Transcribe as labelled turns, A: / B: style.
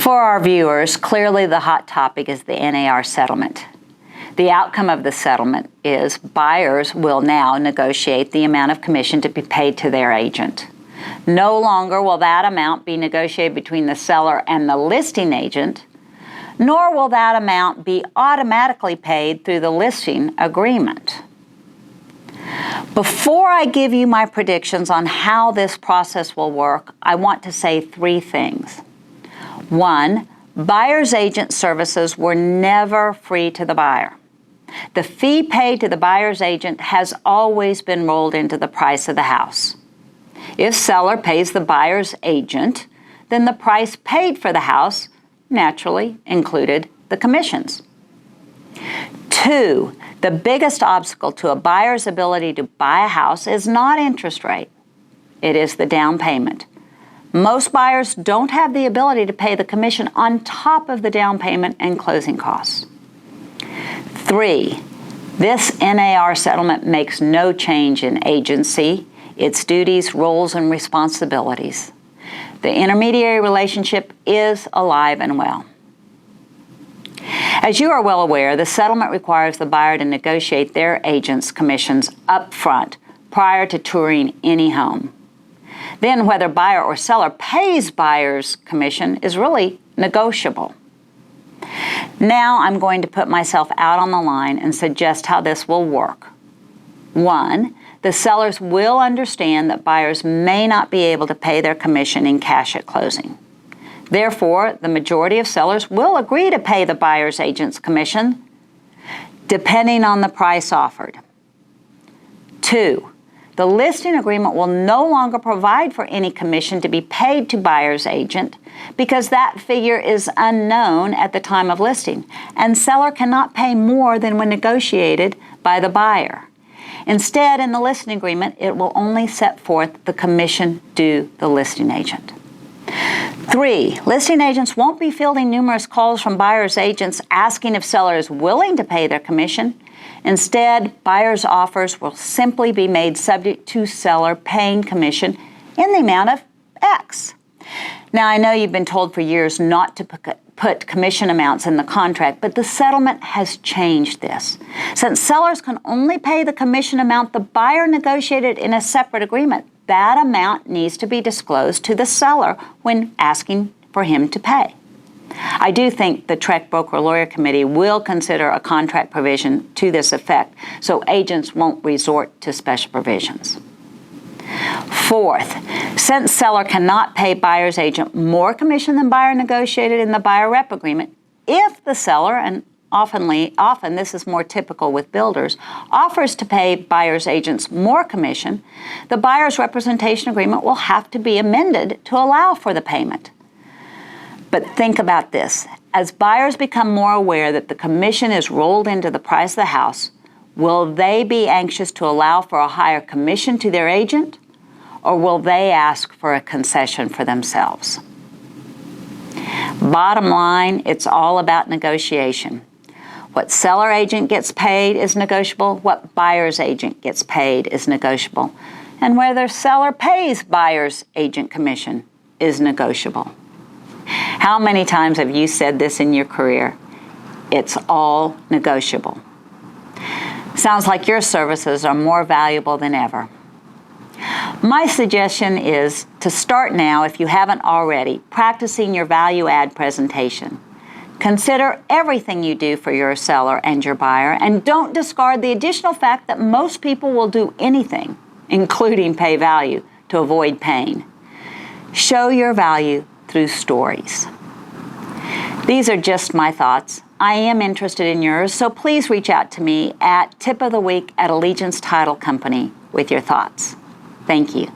A: For our viewers, clearly the hot topic is the NAR settlement. The outcome of the settlement is buyers will now negotiate the amount of commission to be paid to their agent. No longer will that amount be negotiated between the seller and the listing agent, nor will that amount be automatically paid through the listing agreement. Before I give you my predictions on how this process will work, I want to say three things. One, buyer's agent services were never free to the buyer. The fee paid to the buyer's agent has always been rolled into the price of the house. If seller pays the buyer's agent, then the price paid for the house naturally included the commissions. Two, the biggest obstacle to a buyer's ability to buy a house is not interest rate. It is the down payment. Most buyers don't have the ability to pay the commission on top of the down payment and closing costs. Three, this NAR settlement makes no change in agency, its duties, roles, and responsibilities. The intermediary relationship is alive and well. As you are well aware, the settlement requires the buyer to negotiate their agent's commissions up front prior to touring any home. Then whether buyer or seller pays buyer's commission is really negotiable. Now I'm going to put myself out on the line and suggest how this will work. One, the sellers will understand that buyers may not be able to pay their commission in cash at closing. Therefore, the majority of sellers will agree to pay the buyer's agent's commission, depending on the price offered. Two, the listing agreement will no longer provide for any commission to be paid to buyer's agent because that figure is unknown at the time of listing, and seller cannot pay more than when negotiated by the buyer. Instead, in the listing agreement, it will only set forth the commission due the listing agent. Three, listing agents won't be fielding numerous calls from buyer's agents asking if seller is willing to pay their commission. Instead, buyer's offers will simply be made subject to seller paying commission in the amount of X. Now, I know you've been told for years not to put commission amounts in the contract, but the settlement has changed this. Since sellers can only pay the commission amount the buyer negotiated in a separate agreement, that amount needs to be disclosed to the seller when asking for him to pay. I do think the Trek Broker Lawyer Committee will consider a contract provision to this effect, so agents won't resort to special provisions. Fourth, since seller cannot pay buyer's agent more commission than buyer negotiated in the buyer rep agreement, if the seller, and often this is more typical with builders, offers to pay buyer's agents more commission, the buyer's representation agreement will have to be amended to allow for the payment. But think about this. As buyers become more aware that the commission is rolled into the price of the house, will they be anxious to allow for a higher commission to their agent, or will they ask for a concession for themselves? Bottom line, it's all about negotiation. What seller agent gets paid is negotiable. What buyer's agent gets paid is negotiable. And whether seller pays buyer's agent commission is negotiable. How many times have you said this in your career? It's all negotiable. Sounds like your services are more valuable than ever. My suggestion is to start now, if you haven't already, practicing your value add presentation. Consider everything you do for your seller and your buyer, and don't discard the additional fact that most people will do anything, including pay value, to avoid pain. Show your value through stories. These are just my thoughts. I am interested in yours, so please reach out to me at tipoftheweek@Allegiance Title Company with your thoughts. Thank you.